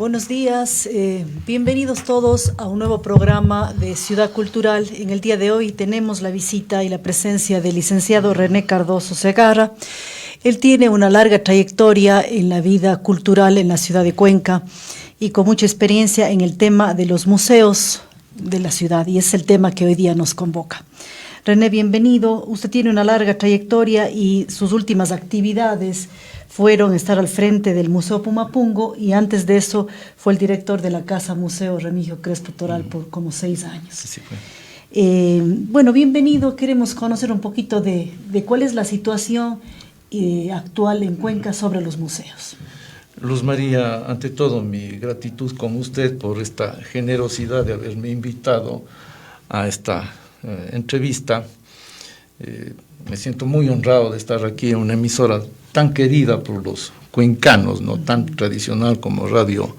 Buenos días, bienvenidos todos a un nuevo programa de Ciudad Cultural. En el día de hoy tenemos la visita y la presencia del licenciado René Cardoso Segarra. Él tiene una larga trayectoria en la vida cultural en la ciudad de Cuenca y con mucha experiencia en el tema de los museos de la ciudad, y es el tema que hoy día nos convoca. René, bienvenido. Usted tiene una larga trayectoria y sus últimas actividades fueron estar al frente del Museo Pumapungo, y antes de eso fue el director de la Casa Museo Remigio Crespo Toral por como 6 años. Sí, Bueno, bienvenido. Queremos conocer un poquito de cuál es la situación actual en Cuenca sobre los museos. Luz María, ante todo mi gratitud con usted por esta generosidad de haberme invitado a esta entrevista. Me siento muy honrado de estar aquí en una emisora tan querida por los cuencanos, no tan tradicional como Radio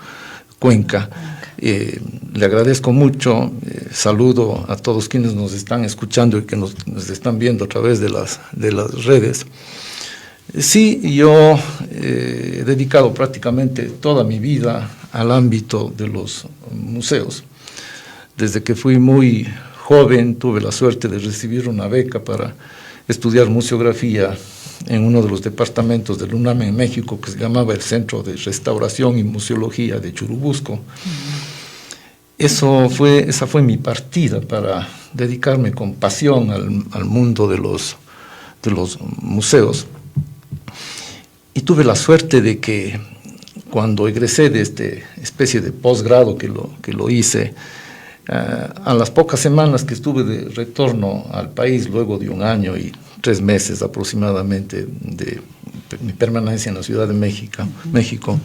Cuenca. Le agradezco mucho, saludo a todos quienes nos están escuchando y que nos están viendo a través de las redes. Sí, yo he dedicado prácticamente toda mi vida al ámbito de los museos. Desde que fui muy joven tuve la suerte de recibir una beca para estudiar museografía en uno de los departamentos del UNAM en México, que se llamaba el Centro de Restauración y Museología de Churubusco. Esa fue mi partida para dedicarme con pasión al mundo de los museos. Y tuve la suerte de que cuando egresé de esta especie de posgrado que lo hice, a las pocas semanas que estuve de retorno al país, luego de 1 año y 3 meses aproximadamente de mi permanencia en la Ciudad de México,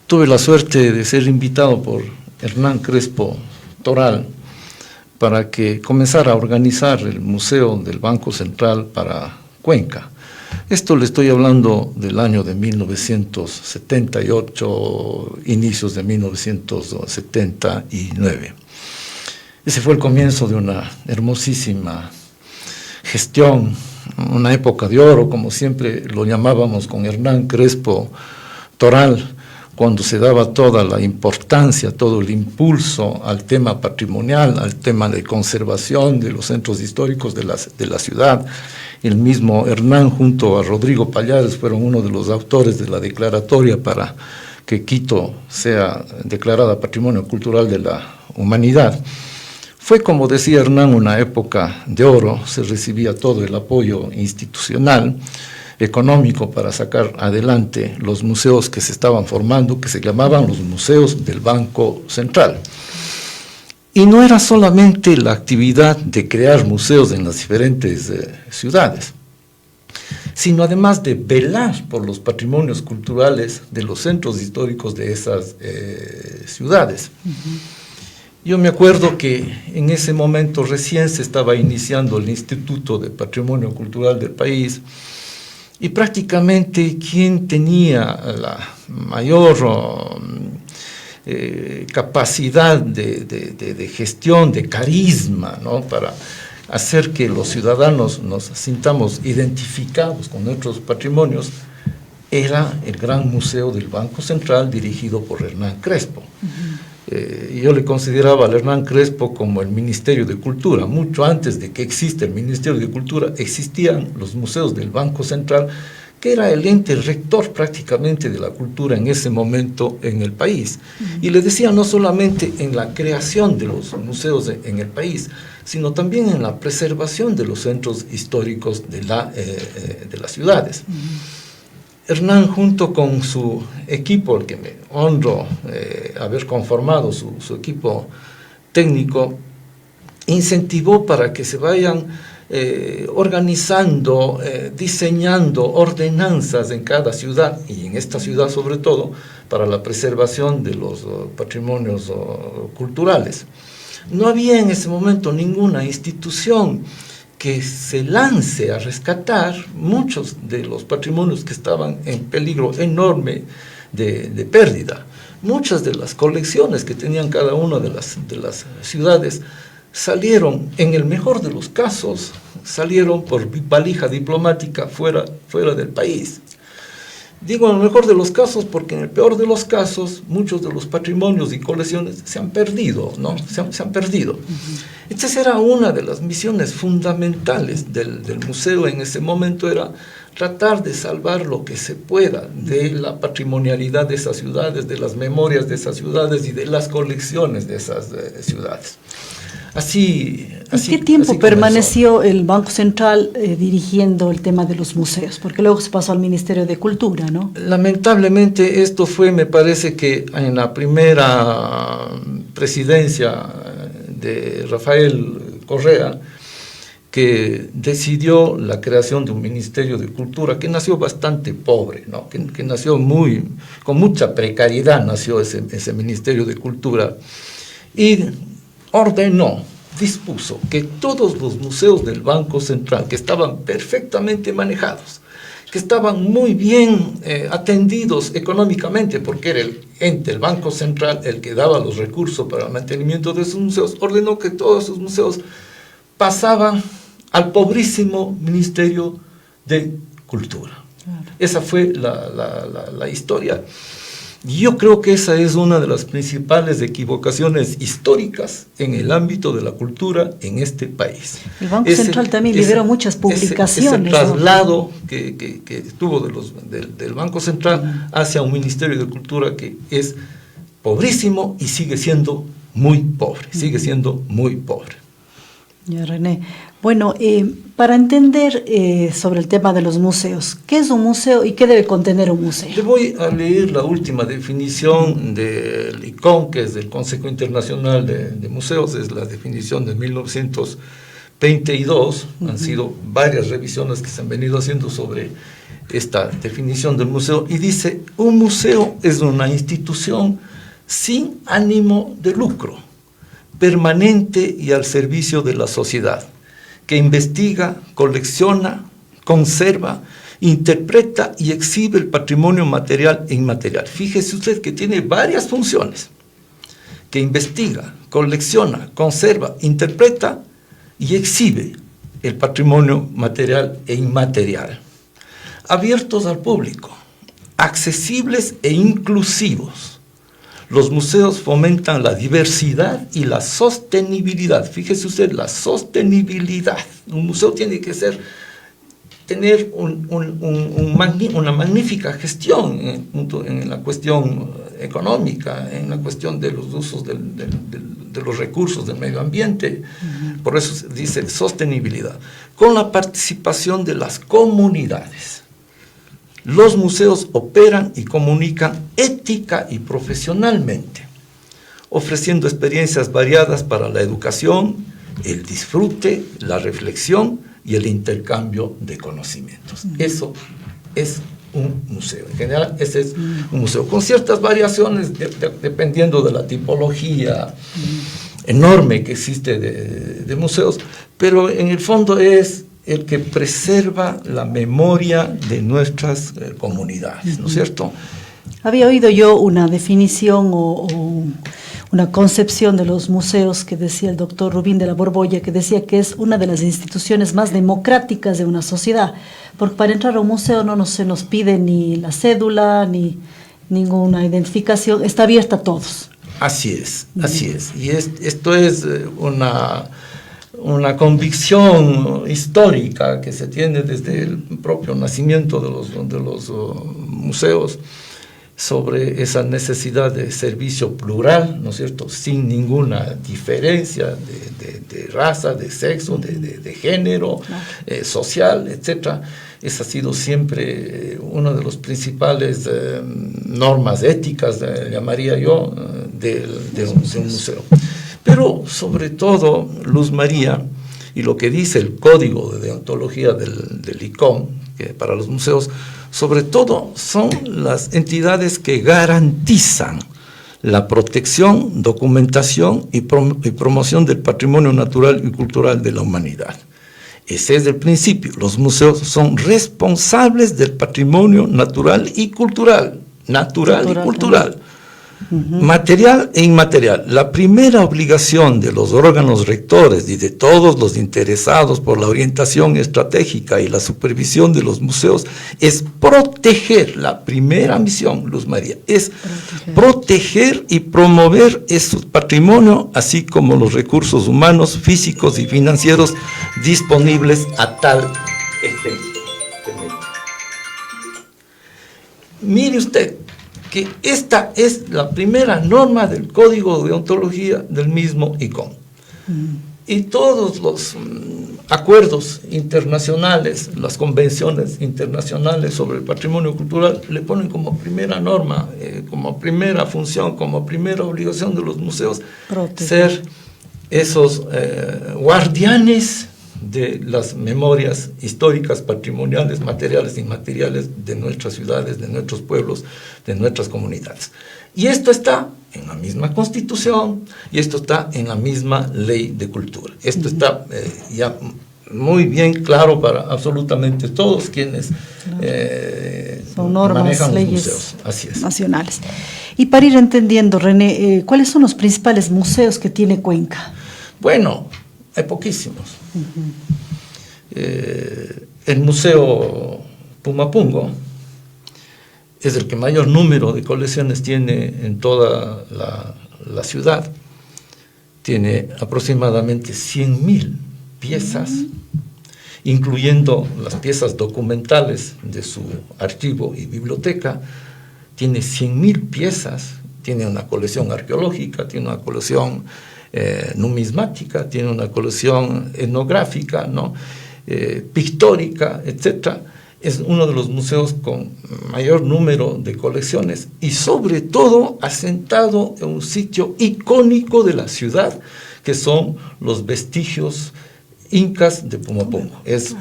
tuve la suerte de ser invitado por Hernán Crespo Toral para que comenzara a organizar el Museo del Banco Central para Cuenca. Esto le estoy hablando del año de 1978, inicios de 1979. Ese fue el comienzo de una hermosísima gestión, una época de oro, como siempre lo llamábamos con Hernán Crespo Toral, cuando se daba toda la importancia, todo el impulso al tema patrimonial, al tema de conservación de los centros históricos de la ciudad. El mismo Hernán junto a Rodrigo Pallares fueron uno de los autores de la declaratoria para que Quito sea declarada Patrimonio Cultural de la Humanidad. Fue, como decía Hernán, una época de oro. Se recibía todo el apoyo institucional, económico, para sacar adelante los museos que se estaban formando, que se llamaban los museos del Banco Central. Y no era solamente la actividad de crear museos en las diferentes ciudades, sino además de velar por los patrimonios culturales de los centros históricos de esas ciudades. Yo me acuerdo que en ese momento recién se estaba iniciando el Instituto de Patrimonio Cultural del país, y prácticamente quien tenía la mayor capacidad de gestión, de carisma, ¿no?, para hacer que los ciudadanos nos sintamos identificados con nuestros patrimonios, era el Gran Museo del Banco Central, dirigido por Hernán Crespo. Yo le consideraba al Hernán Crespo como el Ministerio de Cultura. Mucho antes de que exista el Ministerio de Cultura, existían los museos del Banco Central, que era el ente rector prácticamente de la cultura en ese momento en el país. Y le decía, no solamente en la creación de los museos en el país, sino también en la preservación de los centros históricos de las ciudades. Hernán, junto con su equipo, el que me honro haber conformado su equipo técnico, incentivó para que se vayan organizando, diseñando ordenanzas en cada ciudad, y en esta ciudad sobre todo, para la preservación de los patrimonios culturales. No había en ese momento ninguna institución que se lance a rescatar muchos de los patrimonios que estaban en peligro enorme de pérdida. Muchas de las colecciones que tenían cada una de las ciudades salieron, en el mejor de los casos, salieron por valija diplomática fuera del país. Digo en el mejor de los casos porque en el peor de los casos muchos de los patrimonios y colecciones se han perdido, ¿no? Se han perdido. Entonces era una de las misiones fundamentales del museo en ese momento, era tratar de salvar lo que se pueda de la patrimonialidad de esas ciudades, de las memorias de esas ciudades y de las colecciones de esas ciudades. ¿Y qué tiempo permaneció el Banco Central dirigiendo el tema de los museos? Porque luego se pasó al Ministerio de Cultura, ¿no? Lamentablemente esto fue, me parece que en la primera presidencia de Rafael Correa, que decidió la creación de un Ministerio de Cultura que nació bastante pobre, ¿no? que nació con mucha precariedad, nació ese Ministerio de Cultura, y dispuso que todos los museos del Banco Central, que estaban perfectamente manejados, que estaban muy bien atendidos económicamente, porque era el Banco Central el que daba los recursos para el mantenimiento de esos museos, ordenó que todos esos museos pasaban al pobrísimo Ministerio de Cultura. Claro. Esa fue la historia. Yo creo que esa es una de las principales equivocaciones históricas en el ámbito de la cultura en este país. El Banco Central también liberó muchas publicaciones. Ese traslado que tuvo del Banco Central hacia un Ministerio de Cultura que es pobrísimo y sigue siendo muy pobre, Ya, René. Bueno, para entender sobre el tema de los museos, ¿qué es un museo y qué debe contener un museo? Le voy a leer la última definición del ICOM, que es del Consejo Internacional de Museos, es la definición de 1922, han sido varias revisiones que se han venido haciendo sobre esta definición del museo, y dice: un museo es una institución sin ánimo de lucro, permanente y al servicio de la sociedad, que investiga, colecciona, conserva, interpreta y exhibe el patrimonio material e inmaterial. Fíjese usted que tiene varias funciones, que investiga, colecciona, conserva, interpreta y exhibe el patrimonio material e inmaterial. Abiertos al público, accesibles e inclusivos. Los museos fomentan la diversidad y la sostenibilidad. Fíjese usted, la sostenibilidad. Un museo tiene que tener una magnífica gestión en la cuestión económica, en la cuestión de los usos de los recursos del medio ambiente. Por eso dice sostenibilidad. Con la participación de las comunidades. Los museos operan y comunican ética y profesionalmente, ofreciendo experiencias variadas para la educación, el disfrute, la reflexión y el intercambio de conocimientos. Eso es un museo. En general, ese es un museo, con ciertas variaciones dependiendo de la tipología enorme que existe de museos, pero en el fondo es el que preserva la memoria de nuestras comunidades, ¿no es cierto? Había oído yo una definición o una concepción de los museos que decía el doctor Rubín de la Borbolla, que decía que es una de las instituciones más democráticas de una sociedad, porque para entrar a un museo no se nos pide ni la cédula, ni ninguna identificación, está abierta a todos. Así es. Y esto es una convicción histórica que se tiene desde el propio nacimiento de los museos sobre esa necesidad de servicio plural, ¿no es cierto?, sin ninguna diferencia de raza, de sexo, de género, social, etc. Esa ha sido siempre una de las principales normas éticas, llamaría yo, de un museo. Pero sobre todo, Luz María, y lo que dice el código de deontología del ICOM, que para los museos, sobre todo son las entidades que garantizan la protección, documentación y promoción del patrimonio natural y cultural de la humanidad. Ese es el principio. Los museos son responsables del patrimonio natural y cultural. material e inmaterial. La primera obligación de los órganos rectores y de todos los interesados por la orientación estratégica y la supervisión de los museos es proteger. La primera misión, Luz María, es proteger y promover ese patrimonio, así como los recursos humanos, físicos y financieros disponibles a tal efecto. Mire usted que esta es la primera norma del Código de Deontología del mismo ICOM. Y todos los acuerdos internacionales, las convenciones internacionales sobre el patrimonio cultural le ponen como primera norma, como primera función, como primera obligación de los museos, ser esos guardianes de las memorias históricas, patrimoniales, materiales e inmateriales de nuestras ciudades, de nuestros pueblos, de nuestras comunidades. Y esto está en la misma Constitución y esto está en la misma Ley de Cultura. Esto está ya muy bien claro para absolutamente todos quienes son normas, manejan leyes los museos. Así es. Nacionales. Y para ir entendiendo, René, ¿cuáles son los principales museos que tiene Cuenca? Bueno, hay poquísimos. El Museo Pumapungo es el que mayor número de colecciones tiene en toda la ciudad. Tiene aproximadamente 100.000 piezas, incluyendo las piezas documentales de su archivo y biblioteca. Tiene 100.000 piezas, tiene una colección arqueológica, tiene una colección numismática, tiene una colección etnográfica, ¿no? Pictórica, etc. Es uno de los museos con mayor número de colecciones y sobre todo asentado en un sitio icónico de la ciudad, que son los vestigios incas de Pumapungo. Es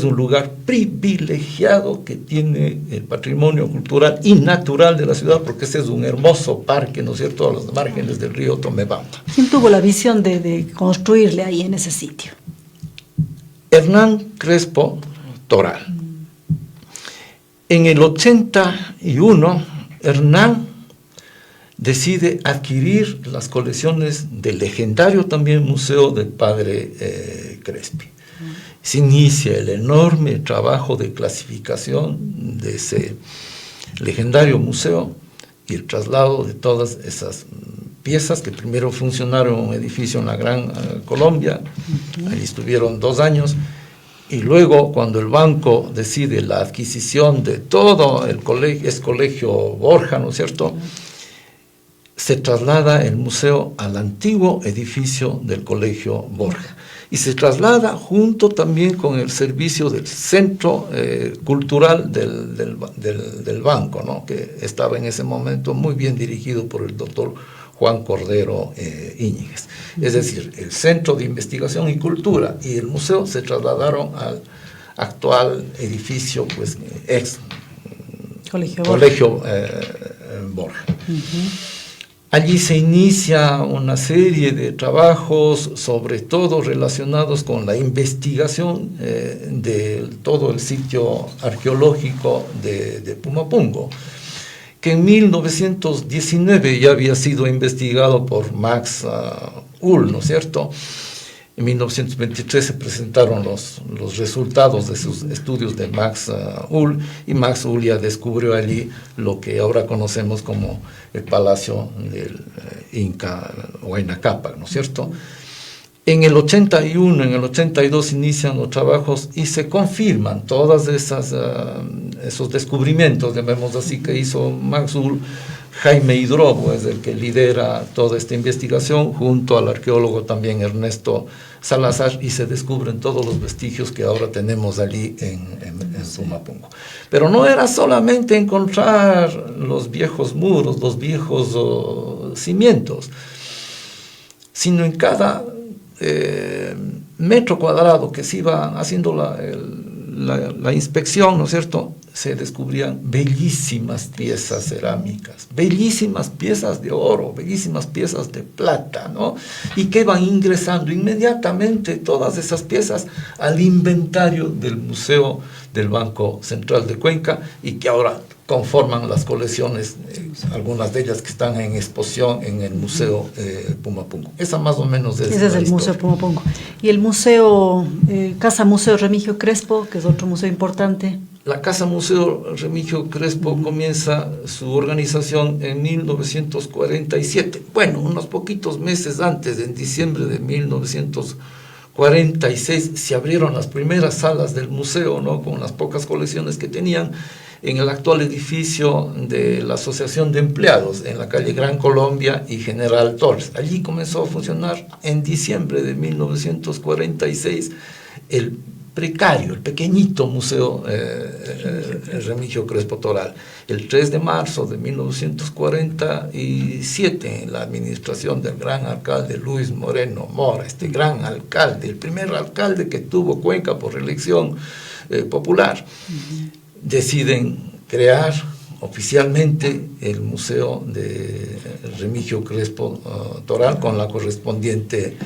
un lugar privilegiado que tiene el patrimonio cultural y natural de la ciudad, porque ese es un hermoso parque, ¿no es cierto?, a los márgenes del río Tomebamba. ¿Quién tuvo la visión de construirle ahí en ese sitio? Hernán Crespo Toral. En el 81, Hernán decide adquirir las colecciones del legendario también Museo del Padre Crespi. Se inicia el enorme trabajo de clasificación de ese legendario museo y el traslado de todas esas piezas que primero funcionaron en un edificio en la Gran Colombia. Allí estuvieron 2 años. Y luego, cuando el banco decide la adquisición de todo el colegio Borja, ¿no es cierto?, se traslada el museo al antiguo edificio del colegio Borja. Y se traslada junto también con el servicio del centro cultural del banco, ¿no?, que estaba en ese momento muy bien dirigido por el doctor Juan Cordero Íñiguez. Es decir, el Centro de Investigación y Cultura y el museo se trasladaron al actual edificio, pues, ex Colegio Borja. Allí se inicia una serie de trabajos, sobre todo relacionados con la investigación de todo el sitio arqueológico de Pumapungo, que en 1919 ya había sido investigado por Max Uhl, ¿no es cierto? En 1923 se presentaron los resultados de sus estudios de Max Uhl, y Max Uhl ya descubrió allí lo que ahora conocemos como el Palacio del Inca Huayna Cápac, ¿no es cierto? En el 81, en el 82 inician los trabajos y se confirman todas esos descubrimientos, llamémoslo así, que hizo Max Uhl. Jaime Hidrobo es el que lidera toda esta investigación, junto al arqueólogo también Ernesto Salazar, y se descubren todos los vestigios que ahora tenemos allí en Pumapungo. Pero no era solamente encontrar los viejos muros, los viejos cimientos, sino en cada metro cuadrado que se iba haciendo la inspección, ¿no es cierto?, se descubrían bellísimas piezas cerámicas, bellísimas piezas de oro, bellísimas piezas de plata, ¿no? Y que van ingresando inmediatamente todas esas piezas al inventario del Museo del Banco Central de Cuenca y que ahora conforman las colecciones, algunas de ellas que están en exposición en el Museo Pumapunku. Esa más o menos es ese es el Museo Pumapunku. Y el Museo, Casa Museo Remigio Crespo, que es otro museo importante. La Casa Museo Remigio Crespo comienza su organización en 1947. Bueno, unos poquitos meses antes, en diciembre de 1946, se abrieron las primeras salas del museo, ¿no? Con las pocas colecciones que tenían, en el actual edificio de la Asociación de Empleados, en la calle Gran Colombia y General Torres. Allí comenzó a funcionar en diciembre de 1946 el precario, el pequeñito Museo Remigio Crespo Toral. El 3 de marzo de 1947, en la administración del gran alcalde Luis Moreno Mora, este gran alcalde, el primer alcalde que tuvo Cuenca por elección popular, deciden crear oficialmente el Museo de Remigio Crespo Toral con la correspondiente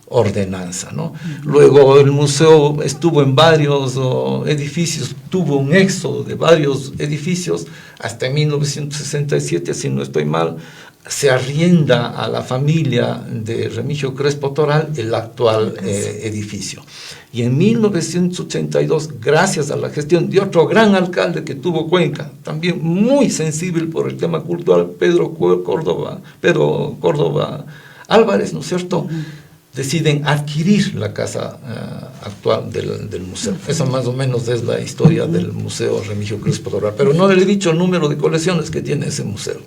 ordenanza, ¿no? Luego el museo estuvo en varios edificios, tuvo un éxodo de varios edificios, hasta en 1967, si no estoy mal, se arrienda a la familia de Remigio Crespo Toral el actual edificio. Y en 1982, gracias a la gestión de otro gran alcalde que tuvo Cuenca, también muy sensible por el tema cultural, Pedro Córdoba Álvarez, ¿no es cierto?, deciden adquirir la casa actual del museo. Esa más o menos es la historia del Museo Remigio Crespo Toral. Pero no le he dicho el número de colecciones que tiene ese museo.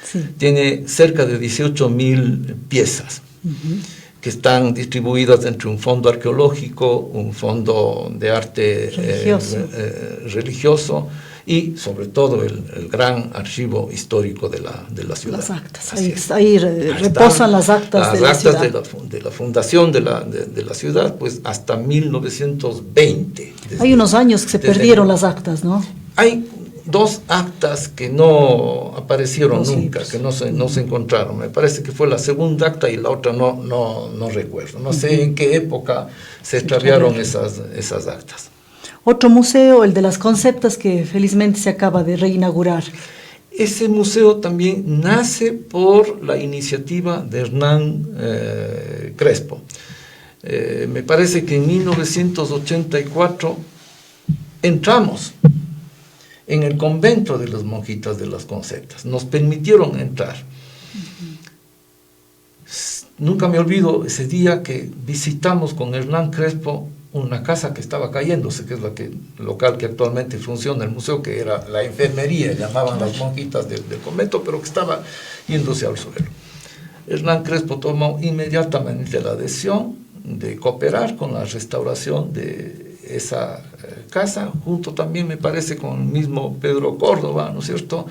Sí. Tiene cerca de 18.000 piezas que están distribuidas entre un fondo arqueológico, un fondo de arte religioso y sobre todo el gran archivo histórico de la ciudad. Las actas, ahí reposan las actas de la ciudad. De la fundación de la ciudad, pues hasta 1920. Hay unos años que se perdieron las actas, ¿no? Hay dos actas que no aparecieron nunca, que no se encontraron. Me parece que fue la segunda acta y la otra no recuerdo. No sé en qué época se extraviaron esas actas. Otro museo, el de las Conceptas, que felizmente se acaba de reinaugurar. Ese museo también nace por la iniciativa de Hernán Crespo. Me parece que en 1984 entramos en el convento de las monjitas de las Conceptas. Nos permitieron entrar. Nunca me olvido ese día que visitamos con Hernán Crespo una casa que estaba cayéndose, que es local que actualmente funciona el museo, que era la enfermería, llamaban las monjitas del convento, pero que estaba yéndose al suelo. Hernán Crespo tomó inmediatamente la decisión de cooperar con la restauración de esa casa, junto también me parece con el mismo Pedro Córdoba, ¿no es cierto?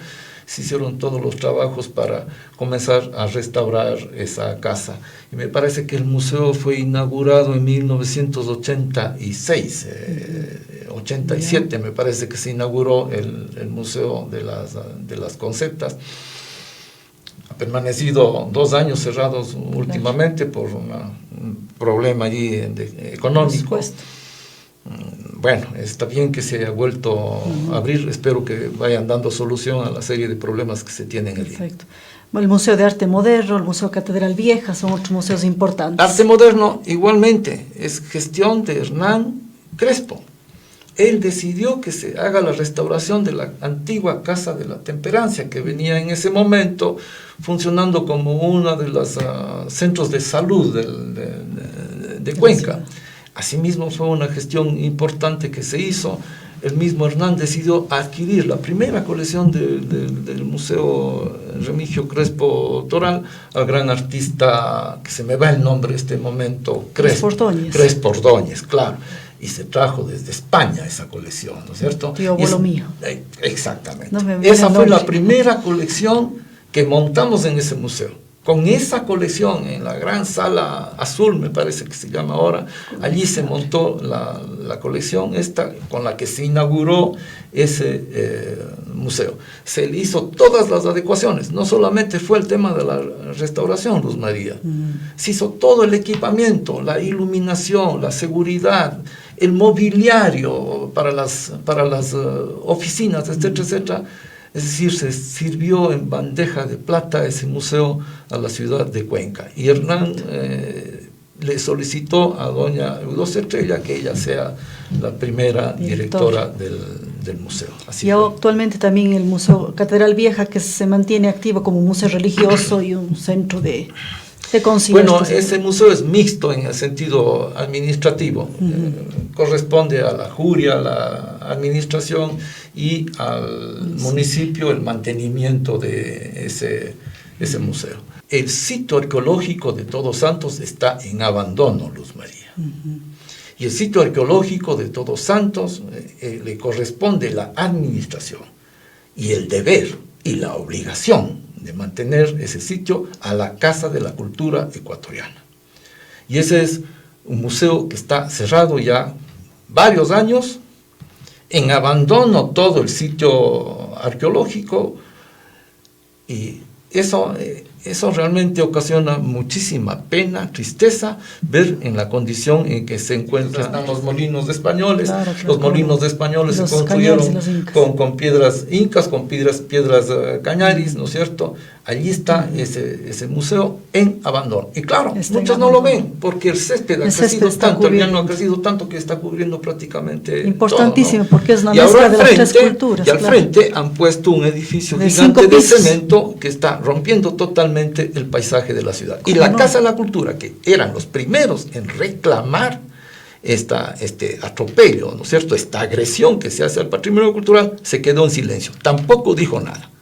Se hicieron todos los trabajos para comenzar a restaurar esa casa. Y me parece que el museo fue inaugurado en 1986, 87 me parece que se inauguró el Museo de las Conceptas. Ha permanecido 2 años cerrados últimamente por un problema allí económico. Bueno, está bien que se haya vuelto a abrir, espero que vayan dando solución a la serie de problemas que se tienen allí. Perfecto. El Museo de Arte Moderno, el Museo Catedral Vieja, son otros museos importantes. Arte Moderno, igualmente, es gestión de Hernán Crespo. Él decidió que se haga la restauración de la antigua Casa de la Temperancia, que venía en ese momento funcionando como uno de los centros de salud de Cuenca. Asimismo, fue una gestión importante que se hizo. El mismo Hernán decidió adquirir la primera colección del Museo Remigio Crespo Toral al gran artista, que se me va el nombre en este momento, Crespo Ordóñez, claro. Y se trajo desde España esa colección, ¿no es cierto? Tío abuelo mío. Exactamente. Esa fue la primera colección que montamos en ese museo. Con esa colección en la gran sala azul, me parece que se llama ahora, allí se montó la colección esta con la que se inauguró ese museo. Se le hizo todas las adecuaciones, no solamente fue el tema de la restauración, Luz María, se hizo todo el equipamiento, la iluminación, la seguridad, el mobiliario para las oficinas, etcétera, etcétera. Es decir, se sirvió en bandeja de plata ese museo a la ciudad de Cuenca. Y Hernán le solicitó a doña Eudocia Estrella que ella sea la primera directora del museo. Así y actualmente también el Museo Catedral Vieja, que se mantiene activo como un museo religioso y un centro de conciertos. Bueno, ese museo es mixto en el sentido administrativo. Corresponde a la juria, a la administración y al municipio el mantenimiento de ese museo. El sitio arqueológico de Todos Santos está en abandono, Luz María. Y el sitio arqueológico de Todos Santos le corresponde la administración y el deber y la obligación de mantener ese sitio a la Casa de la Cultura Ecuatoriana. Y ese es un museo que está cerrado ya varios años, en abandono todo el sitio arqueológico, y eso realmente ocasiona muchísima pena, tristeza, ver en la condición en que se encuentran los molinos españoles. Claro, los molinos españoles se construyeron con piedras incas, con piedras cañaris, ¿no es cierto? Allí está ese museo en abandono. Y claro, muchos no lo ven, porque el césped ha crecido tanto, el llano ha crecido tanto que está cubriendo prácticamente importantísimo, todo, ¿no? Porque es una mezcla de las tres culturas. Y al frente han puesto un edificio gigante de cemento que está rompiendo totalmente el paisaje de la ciudad. Y la Casa de la Cultura, que eran los primeros en reclamar este atropello, ¿no es cierto?, esta agresión que se hace al patrimonio cultural, se quedó en silencio, tampoco dijo nada.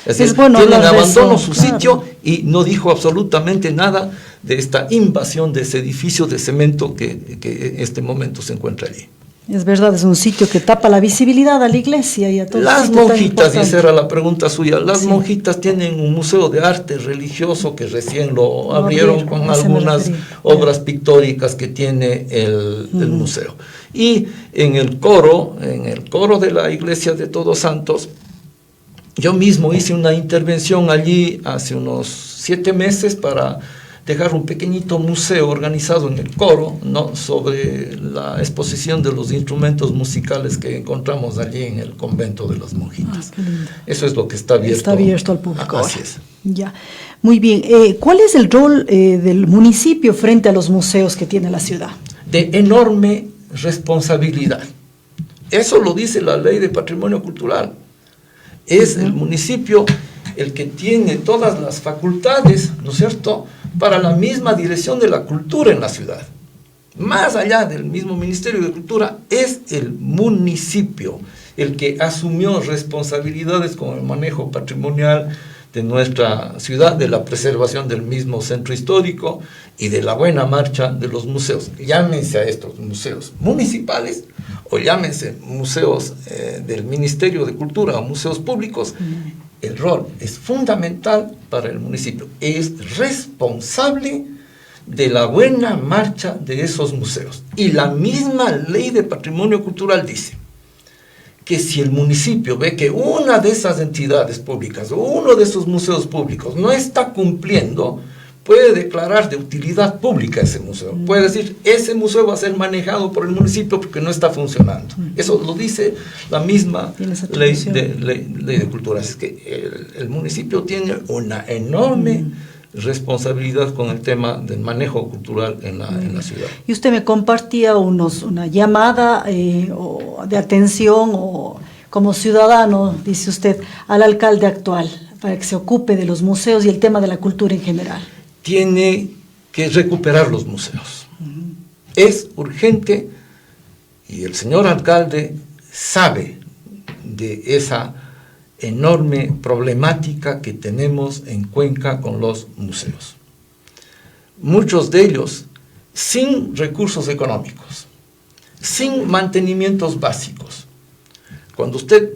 Es decir, tienen abandono su sitio y no dijo absolutamente nada de esta invasión de ese edificio de cemento que en este momento se encuentra allí. Es verdad, es un sitio que tapa la visibilidad a la iglesia y a todos. Las monjitas, y esa era la pregunta suya, las monjitas tienen un museo de arte religioso que recién lo abrieron con algunas obras pictóricas que tiene el museo. Y en el coro de la iglesia de Todos Santos, yo mismo hice una intervención allí hace unos 7 meses para dejar un pequeñito museo organizado en el coro, ¿no?, sobre la exposición de los instrumentos musicales que encontramos allí en el convento de las monjitas. Qué lindo. Eso es lo que está abierto. Está abierto al público. Así es. Ya. Muy bien. ¿Cuál es el rol del municipio frente a los museos que tiene la ciudad? De enorme responsabilidad. Eso lo dice la Ley de Patrimonio Cultural. Es el municipio el que tiene todas las facultades, ¿no es cierto?, para la misma dirección de la cultura en la ciudad. Más allá del mismo Ministerio de Cultura, es el municipio el que asumió responsabilidades con el manejo patrimonial de nuestra ciudad, de la preservación del mismo centro histórico y de la buena marcha de los museos. Llámense a estos museos municipales o llámense museos del Ministerio de Cultura o museos públicos. El rol es fundamental para el municipio. Es responsable de la buena marcha de esos museos. Y la misma Ley de Patrimonio Cultural dice que si el municipio ve que una de esas entidades públicas o uno de esos museos públicos no está cumpliendo, puede declarar de utilidad pública ese museo. Puede decir, ese museo va a ser manejado por el municipio porque no está funcionando. Eso lo dice la misma ley de cultura. Es que el municipio tiene una enorme responsabilidad con el tema del manejo cultural en la ciudad. Y usted me compartía una llamada de atención o como ciudadano, dice usted, al alcalde actual para que se ocupe de los museos y el tema de la cultura en general. Tiene que recuperar los museos. Es urgente y el señor alcalde sabe de esa enorme problemática que tenemos en Cuenca con los museos. Muchos de ellos sin recursos económicos, sin mantenimientos básicos. Cuando usted,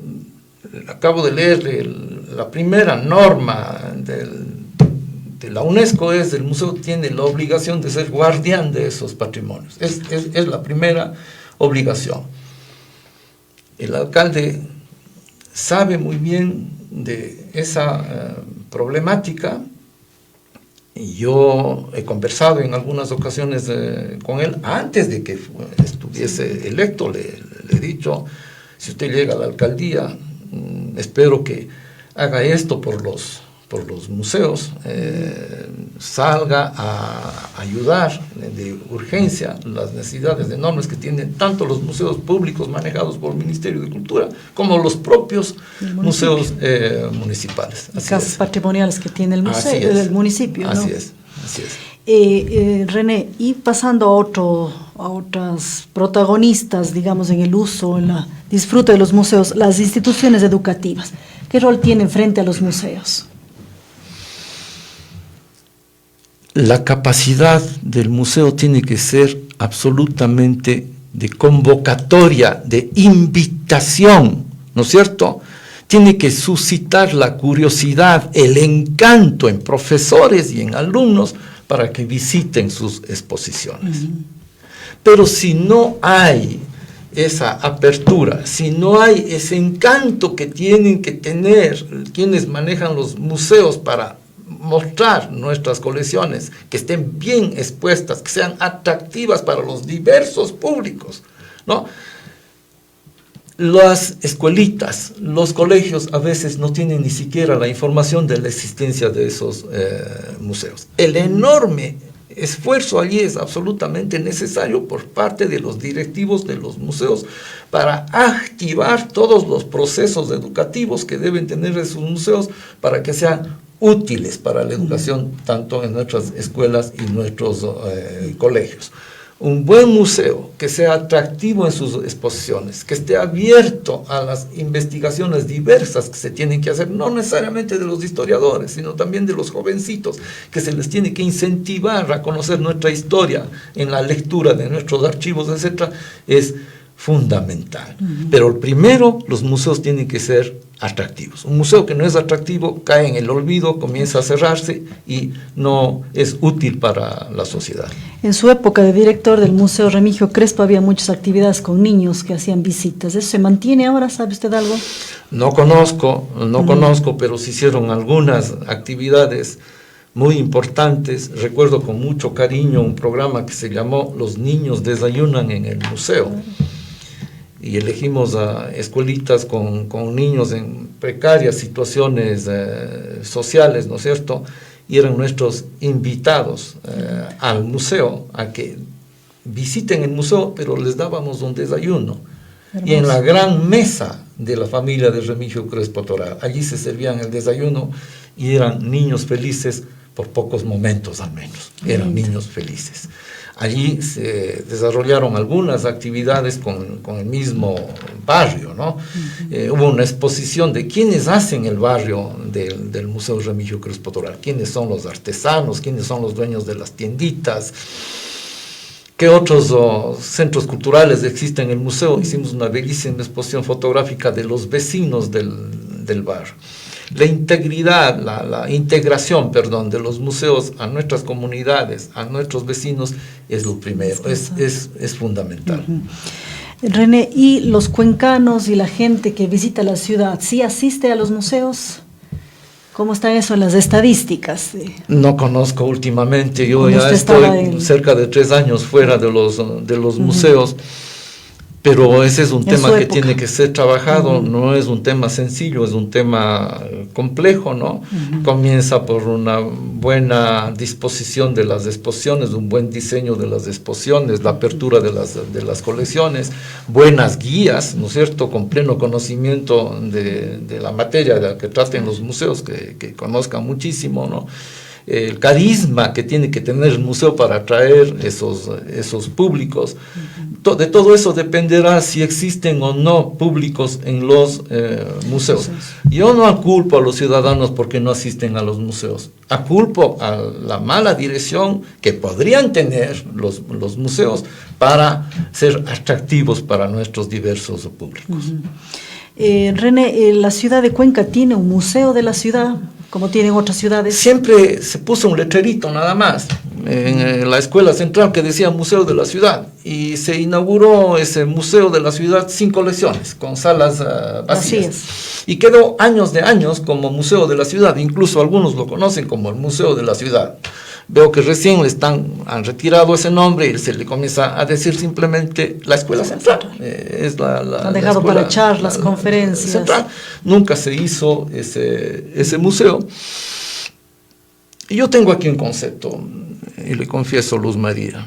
acabo de leer la primera norma que la UNESCO el museo tiene la obligación de ser guardián de esos patrimonios. Es la primera obligación. El alcalde sabe muy bien de esa problemática, y yo he conversado en algunas ocasiones con él, antes de que estuviese electo, le he dicho, si usted llega a la alcaldía, espero que haga esto por los museos, salga a ayudar de urgencia las necesidades enormes que tienen tanto los museos públicos manejados por el Ministerio de Cultura como los propios museos municipales. Casas patrimoniales que tiene el museo, el municipio, ¿no? Así es. René, y pasando a otras protagonistas, digamos, en el uso, en la disfrute de los museos, las instituciones educativas, ¿qué rol tienen frente a los museos? La capacidad del museo tiene que ser absolutamente de convocatoria, de invitación, ¿no es cierto? Tiene que suscitar la curiosidad, el encanto en profesores y en alumnos para que visiten sus exposiciones. Pero si no hay esa apertura, si no hay ese encanto que tienen que tener quienes manejan los museos para mostrar nuestras colecciones, que estén bien expuestas, que sean atractivas para los diversos públicos, ¿no? Las escuelitas, los colegios a veces no tienen ni siquiera la información de la existencia de esos museos. El enorme esfuerzo allí es absolutamente necesario por parte de los directivos de los museos para activar todos los procesos educativos que deben tener esos museos para que sean útiles para la educación, tanto en nuestras escuelas y nuestros colegios. Un buen museo que sea atractivo en sus exposiciones, que esté abierto a las investigaciones diversas que se tienen que hacer, no necesariamente de los historiadores, sino también de los jovencitos, que se les tiene que incentivar a conocer nuestra historia en la lectura de nuestros archivos, etc., es fundamental. Pero primero, los museos tienen que ser atractivos. Un museo que no es atractivo cae en el olvido, comienza a cerrarse y no es útil para la sociedad. En su época de director del Museo Remigio Crespo había muchas actividades con niños que hacían visitas. ¿Eso se mantiene ahora? ¿Sabe usted algo? No conozco, pero se hicieron algunas actividades muy importantes. Recuerdo con mucho cariño un programa que se llamó Los niños desayunan en el museo. Y elegimos a escuelitas con niños en precarias situaciones sociales, ¿no es cierto? Y eran nuestros invitados al museo, a que visiten el museo, pero les dábamos un desayuno. Hermoso. Y en la gran mesa de la familia de Remigio Crespo Toral, allí se servían el desayuno y eran niños felices por pocos momentos al menos, eran niños felices. Allí se desarrollaron algunas actividades con el mismo barrio, ¿no? Hubo una exposición de quiénes hacen el barrio del Museo Remigio Crespo Toral, quiénes son los artesanos, quiénes son los dueños de las tienditas, qué otros centros culturales existen en el museo. Hicimos una bellísima exposición fotográfica de los vecinos del barrio. La integridad, la integración, de los museos a nuestras comunidades, a nuestros vecinos, es lo primero, es fundamental. René, ¿y los cuencanos y la gente que visita la ciudad, sí asiste a los museos? ¿Cómo está eso en las estadísticas? No conozco últimamente, yo ya estoy cerca de 3 años fuera de los museos. Pero ese es un tema que tiene que ser trabajado, no es un tema sencillo, es un tema complejo, ¿no? Comienza por una buena disposición de las exposiciones, un buen diseño de las exposiciones, la apertura de las colecciones, buenas guías, ¿no es cierto?, con pleno conocimiento de la materia de la que traten los museos, que conozcan muchísimo, ¿no? El carisma que tiene que tener el museo para atraer esos públicos. De todo eso dependerá si existen o no públicos en los museos. Yo no aculpo a los ciudadanos porque no asisten a los museos. Aculpo a la mala dirección que podrían tener los museos para ser atractivos para nuestros diversos públicos. René, ¿la ciudad de Cuenca tiene un museo de la ciudad, como tienen otras ciudades? Siempre se puso un letrerito nada más en la escuela central que decía Museo de la Ciudad, y se inauguró ese Museo de la Ciudad sin colecciones, con salas vacías. Y quedó años de años como Museo de la Ciudad, incluso algunos lo conocen como el Museo de la Ciudad. Veo que recién han retirado ese nombre y se le comienza a decir simplemente la escuela central. Han dejado para charlas, conferencias. Central. Nunca se hizo ese museo. Y yo tengo aquí un concepto, y le confieso, Luz María.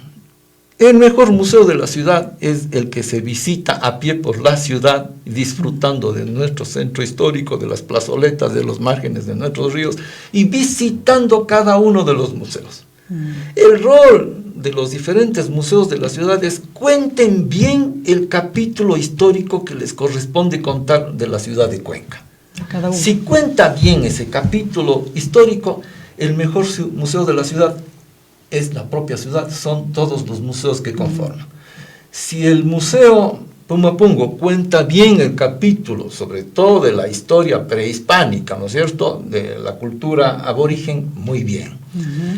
El mejor museo de la ciudad es el que se visita a pie por la ciudad, disfrutando de nuestro centro histórico, de las plazoletas, de los márgenes de nuestros ríos, y visitando cada uno de los museos. El rol de los diferentes museos de la ciudad es cuenten bien el capítulo histórico que les corresponde contar de la ciudad de Cuenca. Cada uno. Si cuenta bien ese capítulo histórico, el mejor museo de la ciudad es la propia ciudad, son todos los museos que conforman. Si el museo Pumapungo cuenta bien el capítulo, sobre todo de la historia prehispánica, ¿no es cierto?, de la cultura aborigen, muy bien.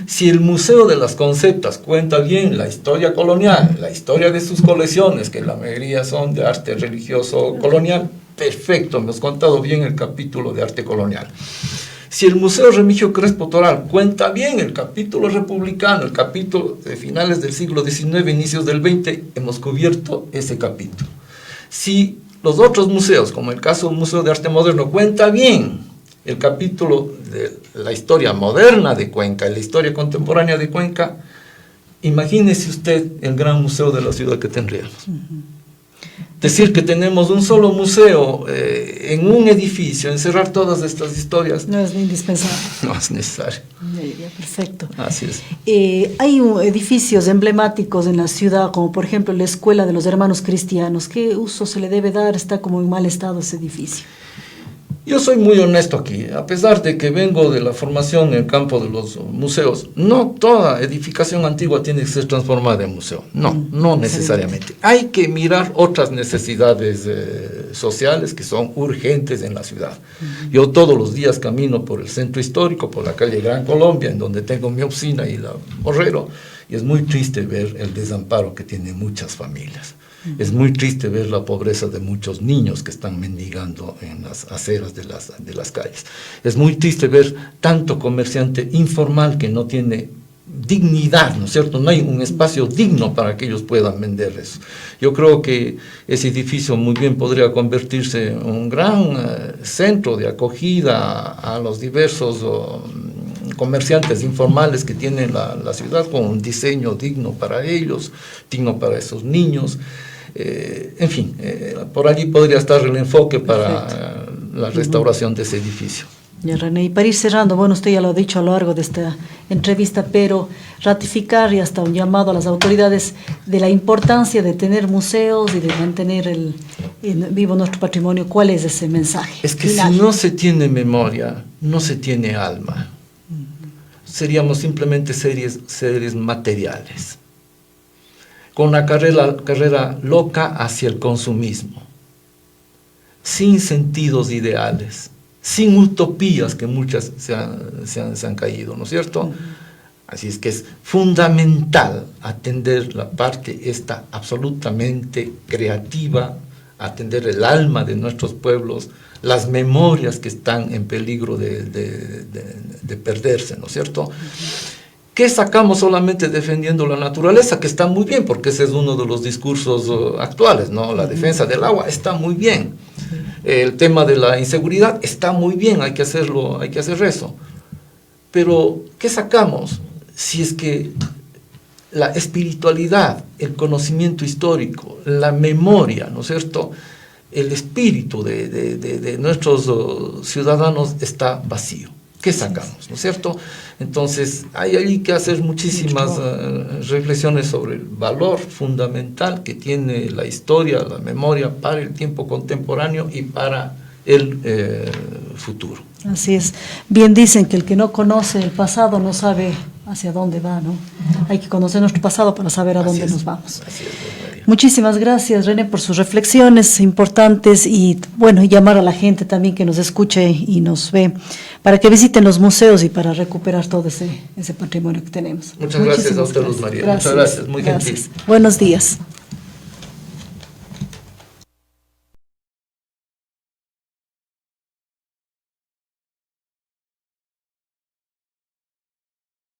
Si el Museo de las Conceptas cuenta bien la historia colonial, la historia de sus colecciones, que la mayoría son de arte religioso colonial, perfecto, hemos contado bien el capítulo de arte colonial. Si el Museo Remigio Crespo Toral cuenta bien el capítulo republicano, el capítulo de finales del siglo XIX, inicios del XX, hemos cubierto ese capítulo. Si los otros museos, como el caso del Museo de Arte Moderno, cuenta bien el capítulo de la historia moderna de Cuenca y la historia contemporánea de Cuenca, imagínese usted el gran museo de la ciudad que tendríamos. Decir que tenemos un solo museo en un edificio, encerrar todas estas historias, no es indispensable. No es necesario. Perfecto. Así es. Hay edificios emblemáticos en la ciudad, como por ejemplo la Escuela de los Hermanos Cristianos. ¿Qué uso se le debe dar? Está como en mal estado ese edificio. Yo soy muy honesto aquí, a pesar de que vengo de la formación en el campo de los museos, no toda edificación antigua tiene que ser transformada en museo, no necesariamente. Hay que mirar otras necesidades sociales que son urgentes en la ciudad. Yo todos los días camino por el centro histórico, por la calle Gran Colombia, en donde tengo mi oficina y la Borrero, y es muy triste ver el desamparo que tienen muchas familias. Es muy triste ver la pobreza de muchos niños que están mendigando en las aceras de las calles. Es muy triste ver tanto comerciante informal que no tiene dignidad, ¿no es cierto? No hay un espacio digno para que ellos puedan vender eso. Yo creo que ese edificio muy bien podría convertirse en un gran centro de acogida a los diversos comerciantes informales que tienen la ciudad, con un diseño digno para ellos, digno para esos niños. En fin, por allí podría estar el enfoque para la restauración de ese edificio. Ya, René, y para ir cerrando, bueno, usted ya lo ha dicho a lo largo de esta entrevista, pero ratificar y hasta un llamado a las autoridades de la importancia de tener museos y de mantener vivo nuestro patrimonio. ¿Cuál es ese mensaje? Es que final, si no se tiene memoria, no se tiene alma. Seríamos simplemente seres materiales, con una carrera loca hacia el consumismo, sin sentidos ideales, sin utopías, que muchas se han caído, ¿no es cierto? Así es que es fundamental atender la parte esta absolutamente creativa, atender el alma de nuestros pueblos, las memorias que están en peligro de perderse, ¿no es cierto? ¿Qué sacamos solamente defendiendo la naturaleza? Que está muy bien, porque ese es uno de los discursos actuales, ¿no? La defensa del agua está muy bien. El tema de la inseguridad está muy bien, hay que hacerlo, hay que hacer eso. Pero, ¿qué sacamos si es que la espiritualidad, el conocimiento histórico, la memoria, ¿no es cierto?, el espíritu de nuestros ciudadanos está vacío? ¿Qué sacamos? ¿No es cierto? Entonces, hay que hacer muchísimas reflexiones sobre el valor fundamental que tiene la historia, la memoria para el tiempo contemporáneo y para el futuro. Así es. Bien dicen que el que no conoce el pasado no sabe hacia dónde va, ¿no? Hay que conocer nuestro pasado para saber a dónde nos vamos. Así es, María. Muchísimas gracias, René, por sus reflexiones importantes y, bueno, llamar a la gente también que nos escuche y nos ve para que visiten los museos y para recuperar todo ese patrimonio que tenemos. Muchas gracias a usted, Luz María. Gracias. Muchas gracias, muy gentil. Buenos días.